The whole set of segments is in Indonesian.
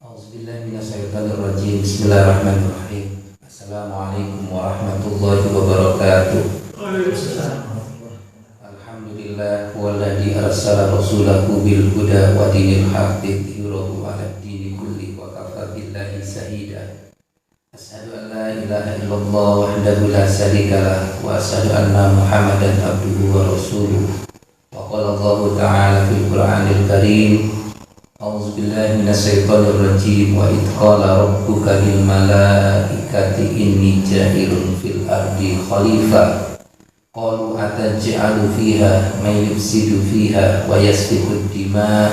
Auzubillahiminasyaitonirrajim. Bismillahirrahmanirrahim. Assalamualaikum warahmatullahi wabarakatuh. Alhamdulillah walladzi arsala rasulahu bil huda wa dinil haqqi liyudhhirahu 'alad dini kulli wa kafa billahi shahida. Asyhadu an la ilaha illallah wahdahu la syarikalah wa asyhadu anna Muhammadan abduhu wa rasuluh. Wa qala Allahu ta'ala fil Qur'anil Karim. A'udzubillahi minasyaitonirrajim. Wa idh qala rabbuka lil malaikati inni ja'ilun fil ardi khalifah. Qalu ataj'alu fiha may yufsidu fiha wa yasfiku ad-dima'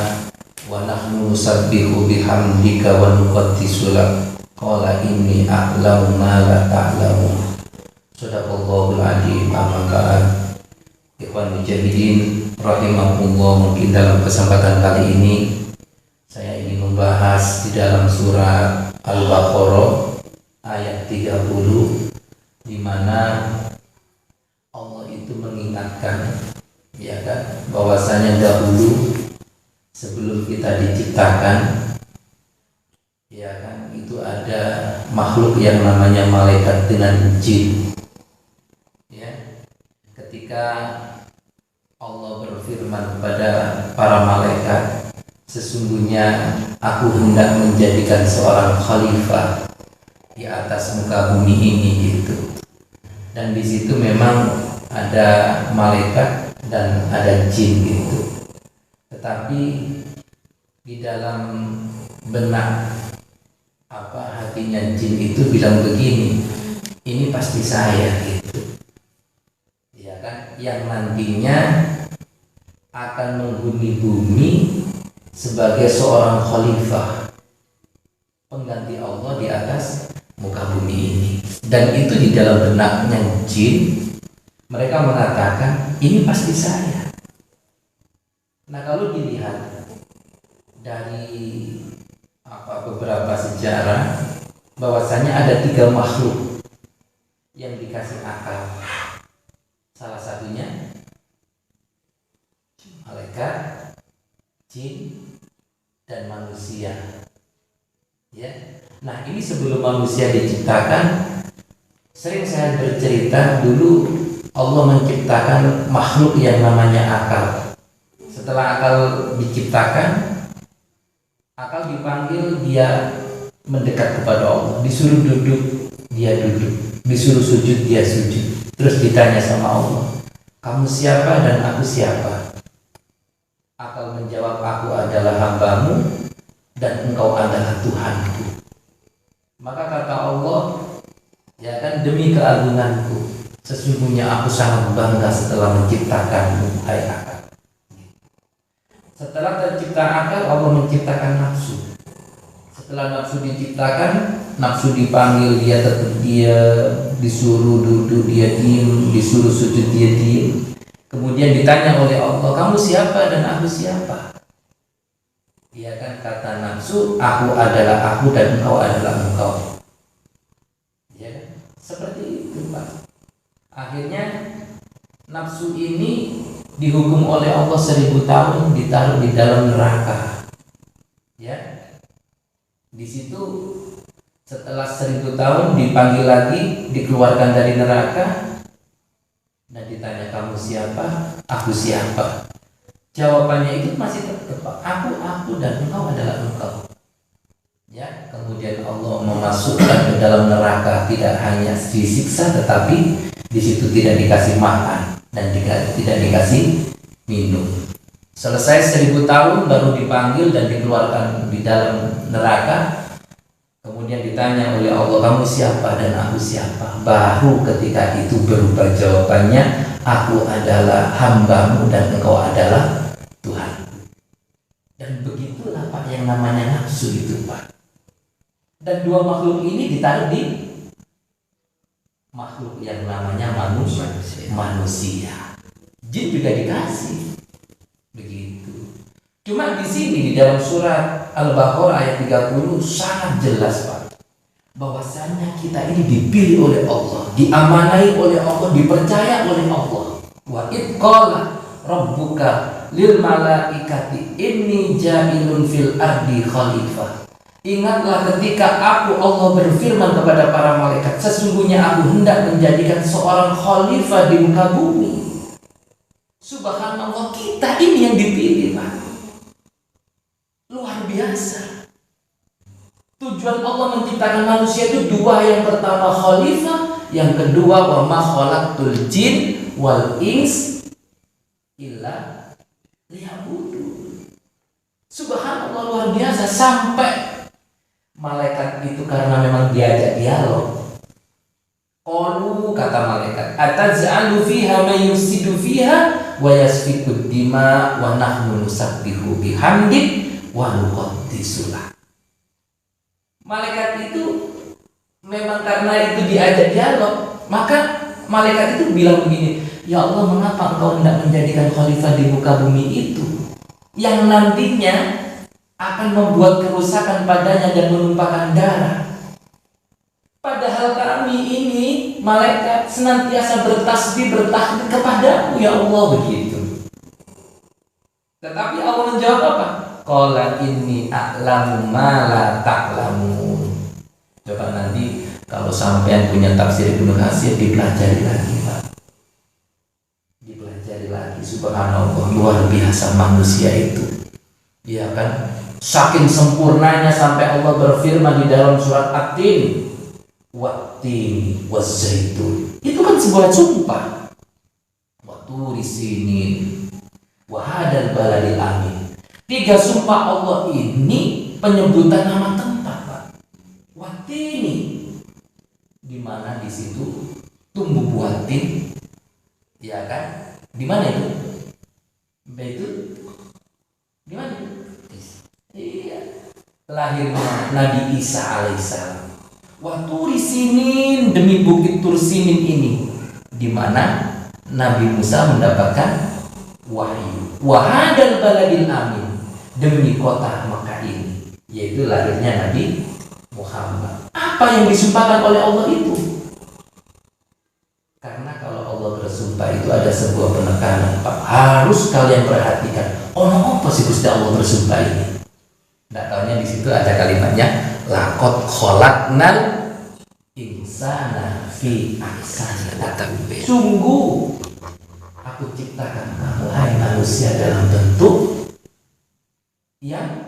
wa nahnu nusabbihu bihamdika wa nuqaddisu lak. Qala inni a'lamu ma la ta'lamun. Shadaqallahul 'azim. Amma ba'd. Ikhwan mujahidin rahimahumullah, mungkin dalam kesempatan kali ini saya ingin membahas di dalam surat Al-Baqarah ayat 30, di mana Allah itu mengingatkan, ya kan, bahwasanya dahulu sebelum kita diciptakan, ya kan, itu ada makhluk yang namanya malaikat dengan jin. Ya, ketika Allah berfirman kepada para malaikat, sesungguhnya aku hendak menjadikan seorang khalifah di atas muka bumi ini, gitu. Dan di situ memang ada malaikat dan ada jin, gitu. Tetapi di dalam benak hatinya jin itu bilang begini, ini pasti saya, gitu. Ya kan, yang nantinya akan menghuni bumi sebagai seorang khalifah, pengganti Allah di atas muka bumi ini. Dan itu di dalam benaknya jin, mereka mengatakan ini pasti saya. Nah, kalau dilihat dari beberapa sejarah, bahwasanya ada 3 makhluk yang dikasih akal. Salah satunya malaikat, jin, dan manusia. Ya. Nah, ini sebelum manusia diciptakan, sering saya bercerita dulu Allah menciptakan makhluk yang namanya akal. Setelah akal diciptakan, akal dipanggil, dia mendekat kepada Allah. Disuruh duduk, dia duduk. Disuruh sujud, dia sujud. Terus ditanya sama Allah, kamu siapa dan aku siapa? Akal menjawab, aku adalah hambamu dan engkau adalah Tuhanku. Maka kata Allah, ya kan, demi keagunganku, sesungguhnya aku sangat bangga setelah menciptakanmu, hai akal. Setelah tercipta akal, Allah menciptakan nafsu. Setelah nafsu diciptakan, nafsu dipanggil, dia tetap diam. Disuruh duduk, dia diam. Disuruh sujud, dia diam. Kemudian ditanya oleh Allah, kamu siapa dan aku siapa? Dia kan kata nafsu, aku adalah aku dan engkau adalah engkau. Ya kan? Seperti itu, Pak. Akhirnya nafsu ini dihukum oleh Allah 1000 tahun, ditaruh di dalam neraka. Ya. Di situ setelah 1000 tahun dipanggil lagi, dikeluarkan dari neraka. Dan ditanya, kamu siapa? Aku siapa? Jawabannya itu masih tetap aku dan engkau adalah engkau. Ya, kemudian Allah memasukkan ke dalam neraka, tidak hanya disiksa, tetapi di situ tidak dikasih makan dan tidak dikasih minum. Selesai 1000 tahun baru dipanggil dan dikeluarkan di dalam neraka. Kemudian ditanya oleh Allah, kamu siapa dan aku siapa? Baru ketika itu berubah jawabannya, aku adalah hambamu dan engkau adalah Tuhan. Dan begitulah, Pak, yang namanya nafsu itu, Pak. Dan 2 makhluk ini ditaruh di makhluk yang namanya manusia. Jin juga dikasih. Begitu. Cuma di sini di dalam surat Al-Baqarah ayat 30 sangat jelas, Pak, bahwasanya kita ini dipilih oleh Allah, diamanai oleh Allah, dipercaya oleh Allah. Wa idh qala rabbuka lil malaikati inni ja'ilun fil ardi khalifah. Ingatlah ketika Allah berfirman kepada para malaikat, sesungguhnya aku hendak menjadikan seorang khalifah di muka bumi. Subhanallah, kita ini yang dipilih, Pak. Luar biasa. Tujuan Allah menciptakan manusia itu dua. Yang pertama khalifah, yang kedua wa ma khalaqtul jin wal ins illa liya'budun. Subhanallah, luar biasa. Sampai malaikat itu karena memang diajak dialog. Qalu, kata malaikat, ataz'alu fiha may yufsidu fiha wa yasfiku dima wa nahnu nusabbihu bihamdik wa nuqaddisu lak. Malaikat itu memang karena itu diajak dialog, maka malaikat itu bilang begini, ya Allah, mengapa engkau hendak menjadikan khalifah di muka bumi itu yang nantinya akan membuat kerusakan padanya dan menumpahkan darah. Padahal kami ini malaikat senantiasa bertasbih, bertahmid kepadamu ya Allah, begitu. Tetapi Allah menjawab apa? Qala inni a'lamu ma la ta'lamun. Coba nanti kalau sampean punya tafsir Ibnu Katsir dipelajari lagi, Pak. Dipelajari lagi. Subhanallah, luar biasa manusia itu. Iya kan? Saking sempurnanya sampai Allah berfirman di dalam surat At-Tin, wat-tini waz-zaitun. Itu kan sebuah sumpah. Wa turi sinin wa hadal baladil amin. 3 sumpah Allah ini penyebutan nama tempat, Pak. Wat-tini, di mana di situ tumbuh buah tin, ya kan? Di mana itu? Baitul, di mana itu? Iya, lahirnya Nabi Isa alaihissalam. Waktu Sinin, demi bukit Tursinin ini, di mana Nabi Musa mendapatkan wahyu. Wahadal baladil amin, demi kota Mekah ini, yaitu lahirnya Nabi Muhammad. Apa yang disumpahkan oleh Allah itu? Karena kalau Allah bersumpah itu ada sebuah penekanan, Pak. Harus kalian perhatikan. Ono apa sih Gusti Allah bersumpah ini? Nggak tahunya di situ ada kalimatnya laqad khalaqnal insana fi ahsani taqwim. Sungguh aku ciptakan kamu hai manusia dalam bentuk yang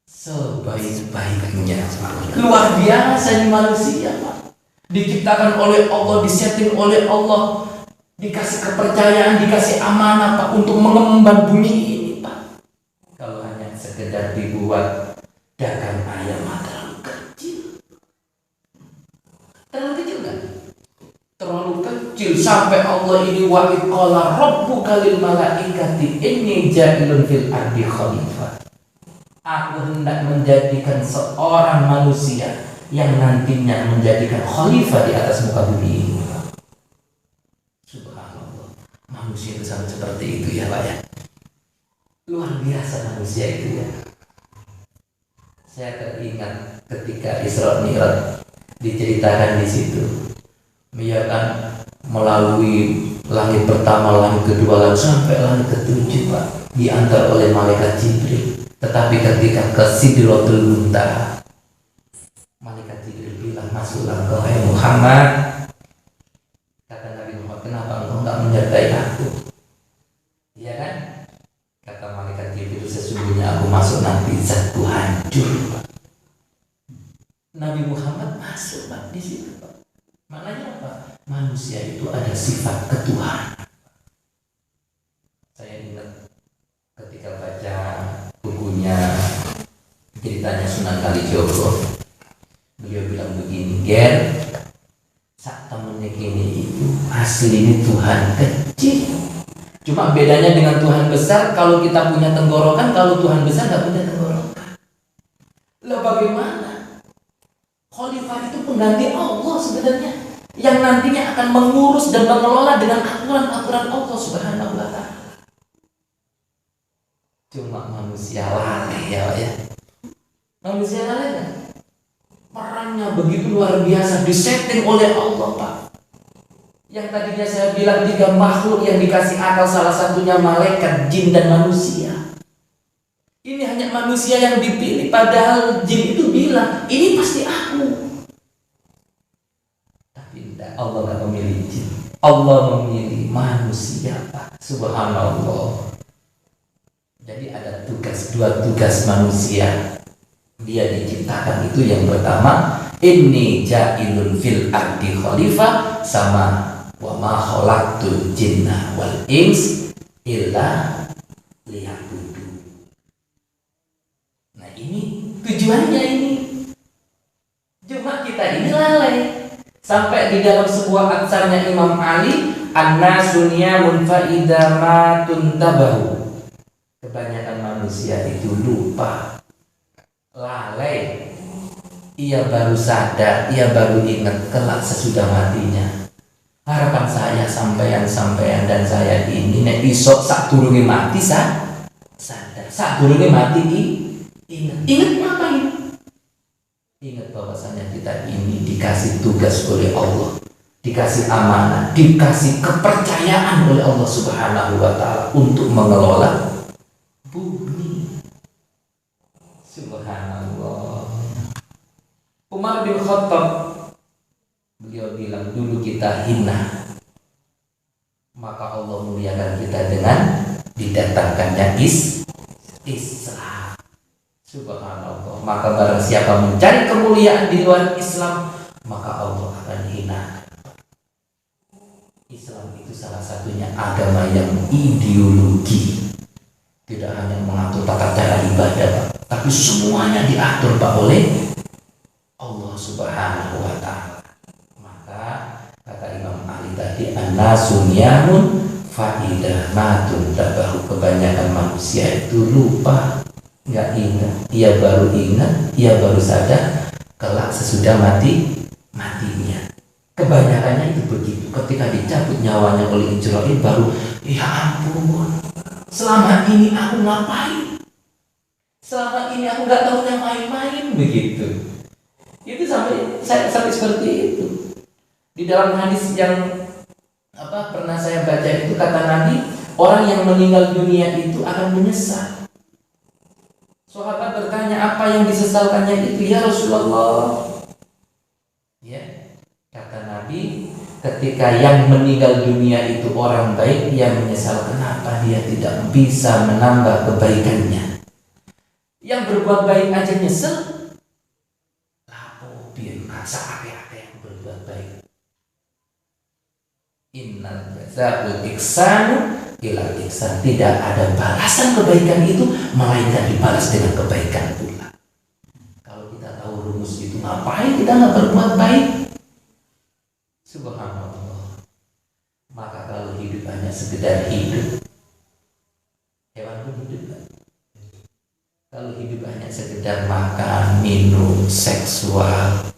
sebaik-baiknya. Luar biasa ini manusia, Pak. Diciptakan oleh Allah, disetting oleh Allah, dikasih kepercayaan, dikasih amanah, Pak, untuk mengemban bumi ini, Pak. Kalau hanya sekedar dibuat dagang ayam, terlalu kecil. Terlalu kecil kan? Terlalu kecil sampai Allah ini wa qala rabbuka lil malaikati inni ja'ilun fil ardi khalifah. Aku hendak menjadikan seorang manusia yang nantinya menjadikan khalifah di atas muka bumi ini. Subhanallah, manusia itu sama seperti itu ya, Pak ya. Luar biasa manusia itu ya. Saya teringat ketika Isra Mi'raj diceritakan di situ, ya kan, melalui langit pertama, langit kedua, lalu sampai langit ketujuh, Pak, diantar oleh malaikat Jibril. Tetapi ketika ke Sidratul Muntaha, malaikat Jibril bilang, masuklah engkau hai Muhammad. Kata Nabi Muhammad, kenapa engkau enggak menyertai aku? Iya kan? Kata malaikat Jibril, sesungguhnya aku masuk nanti zatku hancur, Pak. Nabi Muhammad masuk, Pak, di situ, Pak. Maknanya apa? Manusia itu ada sifat ketuhanan. Saya ingat ketika baca bukunya ceritanya Sunan Kalijogo, beliau bilang begini, Ger, sak temennya kini itu asli ini Tuhan kecil. Cuma bedanya dengan Tuhan besar, kalau kita punya tenggorokan, kalau Tuhan besar nggak punya tenggorokan. Lah bagaimana? Khalifah itu pengganti Allah sebenarnya, yang nantinya akan mengurus dan mengelola dengan aturan-aturan Allah Subhanahu wa Ta'ala. Cuma manusia lalai ya, Pak ya. Manusia lalai kan? Perannya begitu luar biasa, disetting oleh Allah, Pak. Yang tadinya saya bilang 3 makhluk yang dikasih akal, salah satunya malaikat, jin dan manusia. Ini hanya manusia yang dipilih, padahal jin itu bilang, ini pasti aku. Tapi tidak, Allah nggak memilih jin. Allah memilih manusia, Pak. Subhanallah. Jadi ada dua tugas manusia. Dia diciptakan itu yang pertama, inni ja'ilun fil ardi khalifah, sama wa ma khalaqtul jinna wal ins illa liya'budun. Nah ini tujuannya ini. Cuma kita ini lalai. Sampai di dalam sebuah atsarnya Imam Ali, an-nasu niyamun fa idza ma tuntabahu. Kebanyakan manusia itu lupa, lalai. Ia baru sadar, ia baru ingat kelak sesudah matinya. Harapan saya sampean dan saya ini nek iso sak durunge mati sadar, sak durunge mati ingat ngapain? Ingat bahwasanya kita ini dikasih tugas oleh Allah, dikasih amanah, dikasih kepercayaan oleh Allah Subhanahu wa taala untuk mengelola bumi. Subhanallah. Umar bin Khattab, beliau bilang, dulu kita hina, maka Allah muliakan kita dengan didatangkannya Islam. Subhanallah. Maka barang siapa mencari kemuliaan di luar Islam, maka Allah akan hina. Islam itu salah satunya agama yang ideologi, tidak hanya mengatur tata cara ibadah, tapi semuanya diatur Pak oleh Allah Subhanahu wa taala. Maka kata Imam Ali tadi, an-nasu niyamun fa idza matun tabahu. Kebanyakan manusia itu lupa, enggak ingat. Ia baru ingat, ia baru sadar kelak sesudah matinya. Kebanyakannya itu begitu. Ketika dicabut nyawanya oleh Israil baru, ya ampun, selama ini aku ngapain? Selama ini aku nggak tahu yang main-main begitu. Itu sampai seperti itu. Di dalam hadis yang pernah saya baca itu kata Nabi, orang yang meninggal dunia itu akan menyesal. Sahabat bertanya, apa yang disesalkannya itu ya Rasulullah? Ya, kata Nabi, ketika yang meninggal dunia itu orang baik, dia menyesal kenapa dia tidak bisa menambah kebaikannya. Yang berbuat baik aja nyesel, lapo biar kasa ake-ake yang berbuat baik. Innal jazaa'ul ihsanu ilal ihsan. Tidak ada balasan kebaikan itu melainkan dibalas dengan kebaikan pula. Kalau kita tahu rumus itu, ngapain kita nggak berbuat baik? Subhanallah. Maka kalau hidup hanya sekedar hidup, hewan pun hidup. Kalau hidup hanya sekedar makan, minum, seksual,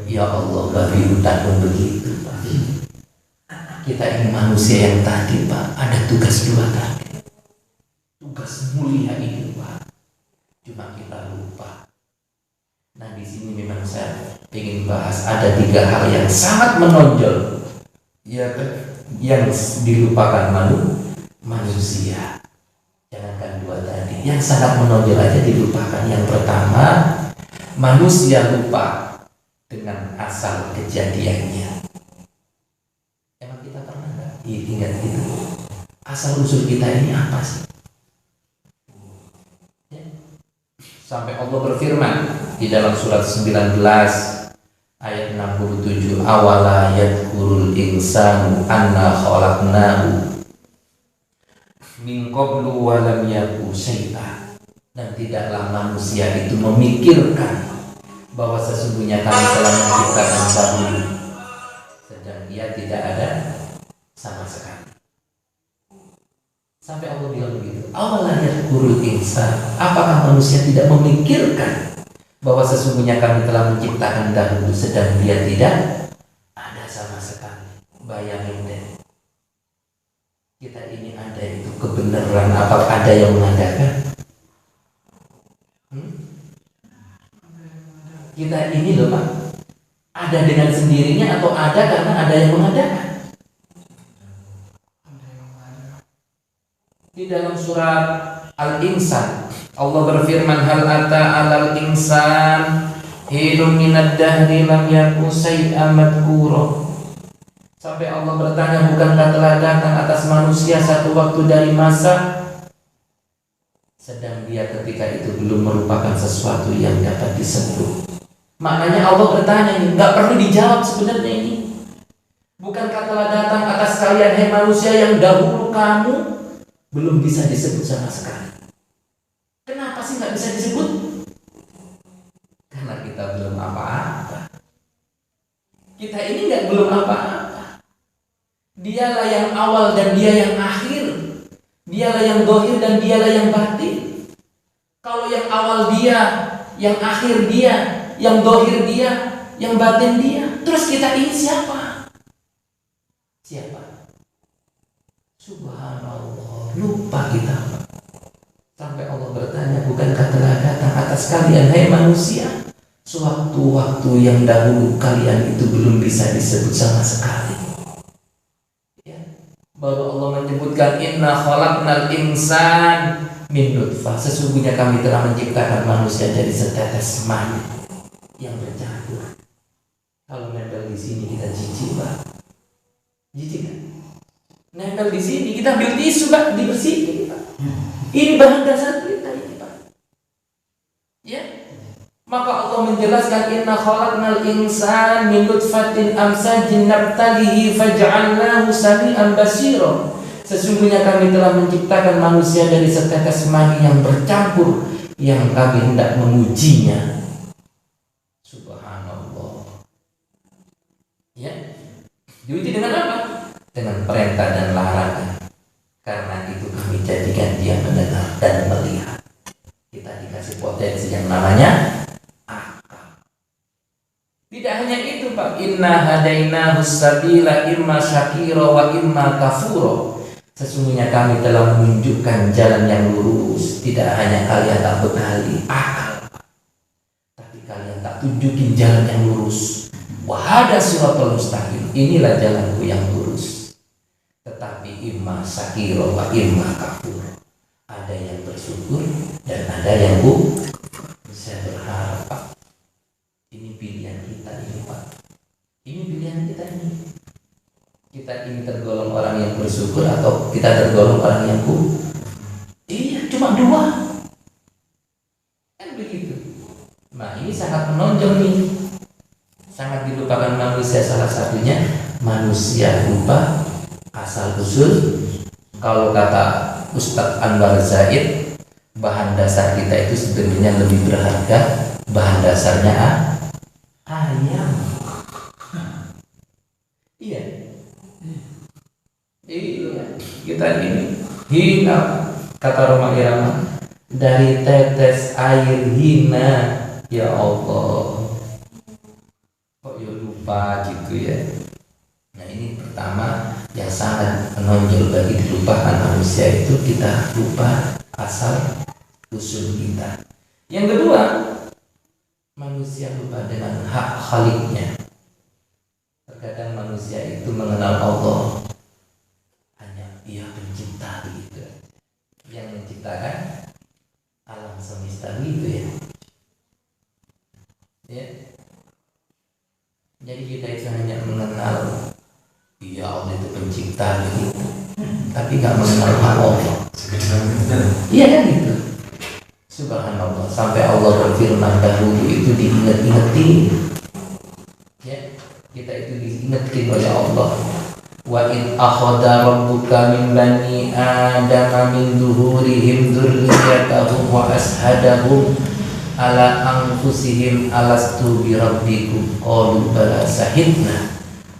ya Allah, babi hutan pun begitu, Pak. Kita ini manusia yang tadi, Pak, ada tugas dua tadi, tugas mulia itu, Pak. Cuma kita lupa. Nah, di sini memang saya ingin bahas ada 3 hal yang sangat menonjol, ya, yang dilupakan manusia. Jangankan 2 tadi, yang sangat menonjol aja dilupakan. Yang pertama, manusia lupa dengan asal kejadiannya. Emang kita pernah nggak ingat itu? Asal usul kita ini apa sih? Ya. Sampai Allah berfirman di dalam surat 19 ayat 67, awala yadhkurul insanu anna khalaqnahu min qablu wa lam yaku syai'a. Dan tidaklah manusia itu memikirkan bahwa sesungguhnya kami telah menciptakan dahulu sedang dia tidak ada sama sekali. Sampai Allah bilang begitu, awala yadhkurul insan. Apakah manusia tidak memikirkan bahwa sesungguhnya kami telah menciptakan dahulu sedang dia tidak ada sama sekali. Bayangin deh, kita ini ada itu kebenaran, apakah ada yang mengadakan? Kita ini loh Pak, ada dengan sendirinya atau ada karena ada yang mengadakan? Di dalam surat Al-Insan Allah berfirman, hal ata 'alal insan hilum minad dahri lam yakun syai'an madhkura. Sampai Allah bertanya, bukankah telah datang atas manusia satu waktu dari masa, sedang dia ketika itu belum merupakan sesuatu yang dapat disebut. Maknanya Allah bertanya ini, nggak perlu dijawab sebenarnya ini. Bukankah telah datang atas kalian hai manusia yang dahulu kamu belum bisa disebut sama sekali. Kenapa sih nggak bisa disebut? Karena kita belum apa-apa. Kita ini nggak belum apa-apa. Dialah yang awal dan dia yang akhir. Dialah yang zahir dan dialah yang batin. Kalau yang awal dia, yang akhir dia, yang zahir dia, yang batin dia, terus kita ini siapa? Siapa? Subhanallah, lupa kita. Sampai Allah bertanya, bukankah telah datang atas kalian hai manusia sewaktu-waktu yang dahulu kalian itu belum bisa disebut sama sekali. Baru Allah menyebutkan, inna khalaqnal insan min nutfah. Sesungguhnya kami telah menciptakan manusia dari setetes mani yang bercampur. Kalau nempel di sini kita jijik, Pak. Jijik kan? Nempel di sini kita ambil tisu, Pak, dibersihin, Pak. Ini bahan dasar kita ini, Pak. Ya. Maka Allah menjelaskan, inna khalaqnal insan min nutfatin amsajin nabtalihi faj'alnahu sami'an basira. Sesungguhnya kami telah menciptakan manusia dari setetes mani yang bercampur, yang kami hendak mengujinya. Subhanallah. Ya. Diuji dengan apa? Dengan perintah dan larangan. Karena itu kami jadikan dia mendengar dan melihat. Kita dikasih potensi yang namanya akal. Tidak hanya itu, Pak. Inna hadainahu sabila imma syakira wa imma kafura. Sesungguhnya kami telah menunjukkan jalan yang lurus. Tidak hanya kalian tak bekali akal, tapi kalian tak tunjukin jalan yang lurus. Wa hada siratal mustaqim. Inilah jalanku yang lurus. Tetapi imma syakira wa imma kafura. Ada yang bersyukur dan ada yang saya berharap, Pak, ini pilihan kita ini, Pak. Ini pilihan kita ini. Kita ini tergolong orang yang bersyukur atau kita tergolong orang yang Iya, cuma dua. Kan begitu. Nah, ini sangat menonjol nih. Sangat dilupakan manusia, salah satunya manusia lupa asal usul. Kalau kata Ustadz Anwar Zaid, bahan dasar kita itu sebenarnya lebih berharga. Bahan dasarnya ayam. Iya. Iya. Kita ini hina, kata Roma Irama, dari tetes air hina. Ya Allah, kok ya lupa gitu ya. Nah, ini pertama yang sangat menonjol bagi dilupakan manusia itu, kita lupa asal usul kita. Yang kedua, manusia lupa dengan hak khaliknya. Terkadang manusia itu mengenal Allah hanya Dia pencipta gitu, yang menciptakan alam semesta gitu ya. Ya. Jadi kita itu hanya mengenal ya Allah itu pencipta gitu, tapi nggak mengenal Allah. Iya kan gitu. Subhanallah. Sampai Allah berfirman dahulu itu diingat-ingetin. Ya, kita itu diingetin oleh Allah. Wa in akhadha rabbuka min bani adama min zuhurihim dzurriyyatahum wa ashhadahum ala anfusihim alastu bi rabbikum qalu bala shahidna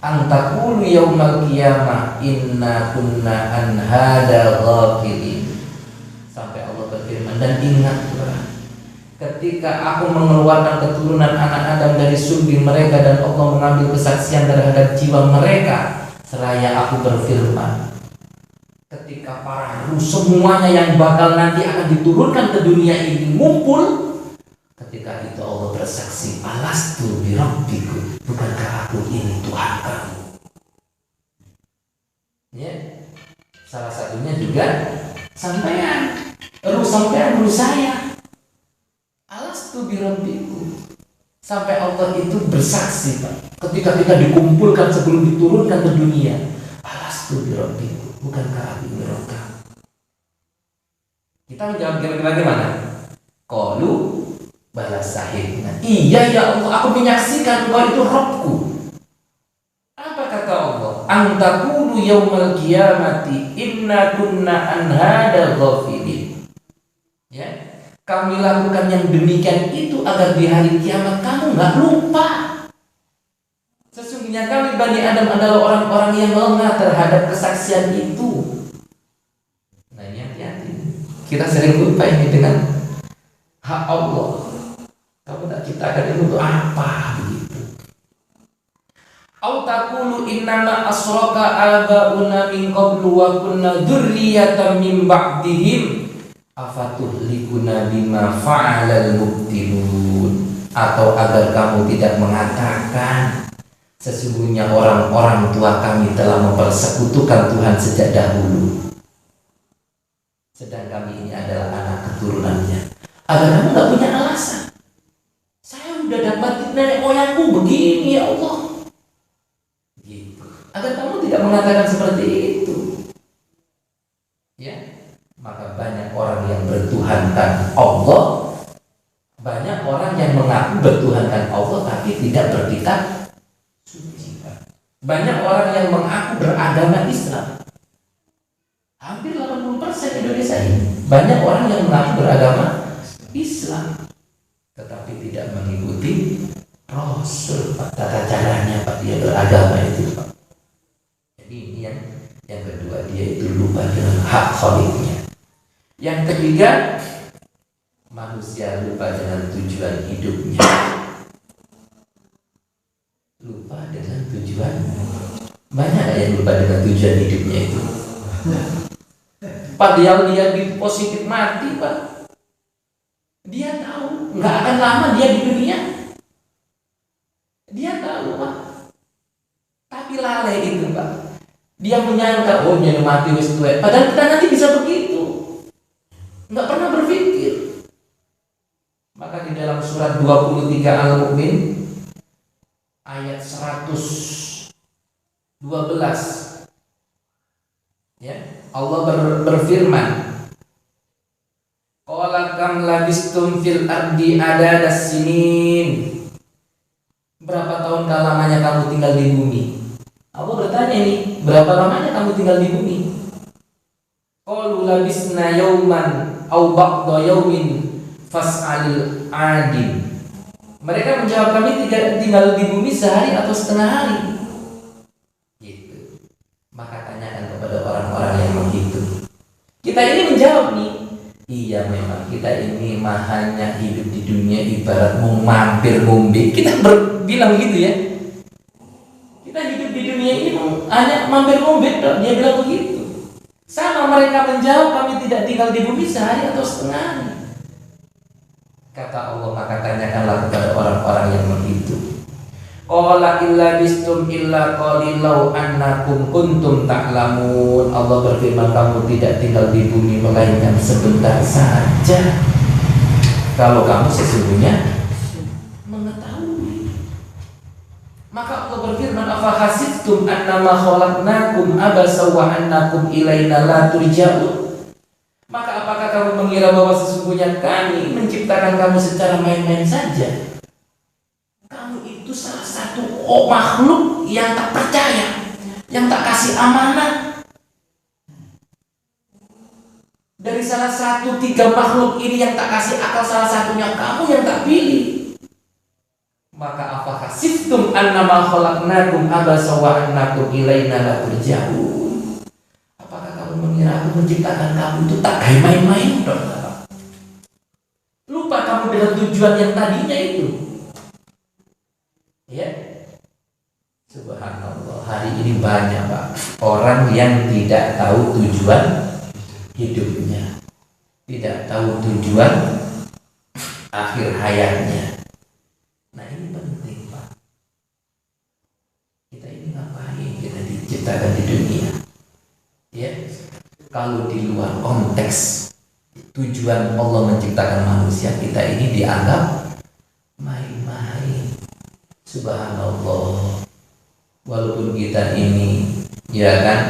an taqulu yaumal qiyamah inna kunna an hada ghafilin. Sampai Allah berfirman, dan ingatlah ketika aku mengeluarkan keturunan anak Adam dari sulbi mereka dan Allah mengambil kesaksian terhadap jiwa mereka, seraya aku berfirman, ketika para ruh semuanya yang bakal nanti akan diturunkan ke dunia ini ngumpul, ketika itu Allah bersaksi, alastu bi rabbikum, bukankah aku ini Tuhan kamu? Ya, salah satunya juga sampean, ruh saya. alastu birabbikum. Sampai Allah itu bersaksi, Pak, ketika kita dikumpulkan sebelum diturunkan ke dunia, alastu birabbikum, bukankah aku ini Rabb kamu? Kita menjawab bagaimana? Qalu bala syahidna. Iya ya Allah, aku menyaksikan bahwa itu Rabbku. Apa kata Allah? Antaqulu yaumal qiyamati inna kunna an hada ghafilin. Ya, kami lakukan yang demikian itu agar di hari kiamat kamu nggak lupa. Sesungguhnya kami Bani Adam adalah orang-orang yang lengah terhadap kesaksian itu. Nah ini hati-hati. Kita sering lupa ini dengan hak Allah. Kamu tak ciptakan itu untuk apa begitu? Au taqulu innama asraka abauna min qablu wa kunna dzurriyyatan min ba'dihim afatuhlikuna bima fa'alal mubtilun. Atau agar kamu tidak mengatakan sesungguhnya orang-orang tua kami telah mempersekutukan Tuhan sejak dahulu, sedang kami ini adalah anak keturunannya. Agar kamu gak punya alasan. Saya udah dapat nenek moyangku begini ya Allah, gitu. Agar kamu tidak mengatakan seperti itu. Ya, maka banyak orang yang bertuhankan Allah, banyak orang yang mengaku bertuhankan Allah tapi tidak berkitab suci. Banyak orang yang mengaku beragama Islam. Hampir 80% Indonesia ini banyak orang yang mengaku beragama Islam tetapi tidak mengikuti Rasul, Pak, tata caranya, Pak, dia beragama itu, Pak. Jadi ini yang kedua, dia itu lupa dengan hak Khaliknya. Yang ketiga, manusia lupa dengan tujuan hidupnya. Lupa dengan tujuan. Banyak yang lupa dengan tujuan hidupnya itu. Padahal dia di positif mati, Pak. Dia tahu nggak akan lama dia di dunia. Dia tahu, Pak. Tapi lalai itu, Pak. Dia menyangka, oh dia mati wis tuwek. Padahal kita nanti bisa begitu. Nggak pernah berpikir. Maka di dalam surat 23 Al-Mu'min ayat 112, ya, Allah berfirman, qala kam labistum fil ardi adadas sinin. Berapa tahun lamanya kamu tinggal di bumi? Allah bertanya ini, berapa lamanya kamu tinggal di bumi? Qalu labisna yauman aw ba'da yaumin fas'alil adin. Mereka menjawab, kami tinggal di bumi sehari atau setengah hari. Gitu. Maka tanyakan kepada orang-orang yang menghitung. Kita ini menjawab nih, iya memang kita ini hanya hidup di dunia ibarat mau mampir ngombe. Kita bilang gitu ya. Kita hidup di dunia ini hanya mampir ngombe, dia bilang begitu. Sama mereka menjawab, kami tidak tinggal di bumi sehari atau setengah hari. Kata Allah, maka tanyakanlah kepada orang-orang yang menghitung. Qala illa bistum illa qalilau annakum kuntum ta'lamun. Allah berfirman, kamu tidak tinggal di bumi melainkan sebentar saja. Kalau kamu sesungguhnya mengetahui. Maka Allah berfirman, afa hasibtum annama khalaqnakum abasa wa annakum ilaina la turja'un. Maka apakah kamu mengira bahwa sesungguhnya kami menciptakan kamu secara main-main saja? Kamu itu salah satu makhluk yang tak percaya, yang tak kasih amanah. Dari salah satu 3 makhluk ini yang tak kasih akal, salah satunya kamu yang tak pilih. Maka apakah siftum annama khalaqnakum abasa wa annakum ilaina la turja'un? Mengira aku menciptakan kamu itu tak kayak main-main dong. Lupa kamu dengan tujuan yang tadinya itu. Ya, subhanallah, hari ini banyak, Pak, orang yang tidak tahu tujuan hidupnya, tidak tahu tujuan akhir hayatnya. Nah ini penting, Pak. Kita ini ngapain kita diciptakan di dunia? Ya, kalau di luar konteks tujuan Allah menciptakan manusia, kita ini dianggap main-main. Subhanallah. Walaupun kita ini ya kan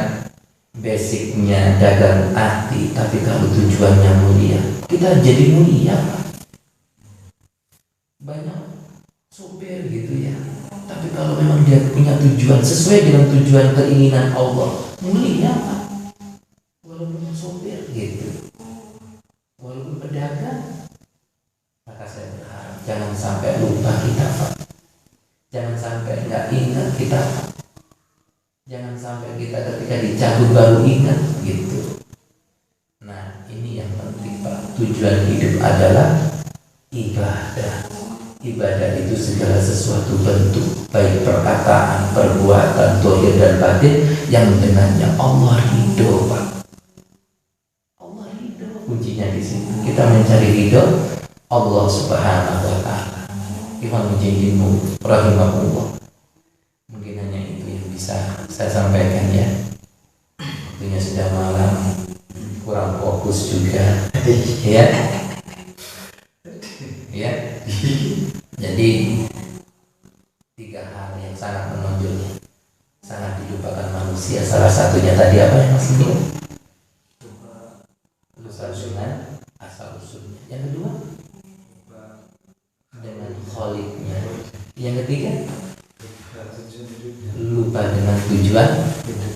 basicnya dagang hati, tapi kalau tujuannya mulia, kita jadi mulia Pak. Banyak sopir gitu ya, tapi kalau memang dia punya tujuan sesuai dengan tujuan keinginan Allah, mulia Pak. Walaupun sopir gitu, walaupun pedagang, maka saya berharap jangan sampai lupa kita Pak. Jangan sampai nggak ingat kita Pak. Jangan sampai kita ketika dicabut baru ingat gitu. Nah ini yang penting Pak. Tujuan hidup adalah ibadah. Ibadah itu segala sesuatu bentuk, baik perkataan, perbuatan, zahir dan batin yang dengannya Allah ridho Pak. Allah ridho kuncinya di sini. Kita mencari ridho Allah Subhanahu wa Ta'ala. Ikhwan mujahidin rahimahullah. Mungkin hanya itu yang bisa saya sampaikan ya. Waktunya sudah malam, kurang fokus juga. Ya. Ya. Jadi 3 hal yang sangat menonjol, sangat dilupakan manusia. Salah satunya tadi apa yang Mas Ibu? Lupa dengan asal usulnya. Yang kedua dengan kholiknya. Yang ketiga lupa dengan tujuan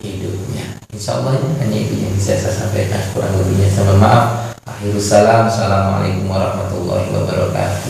hidupnya. Insya Allah hanya itu yang bisa saya sampaikan. Kurang lebihnya saya mohon maaf. Akhirus salam. Assalamualaikum warahmatullahi wabarakatuh.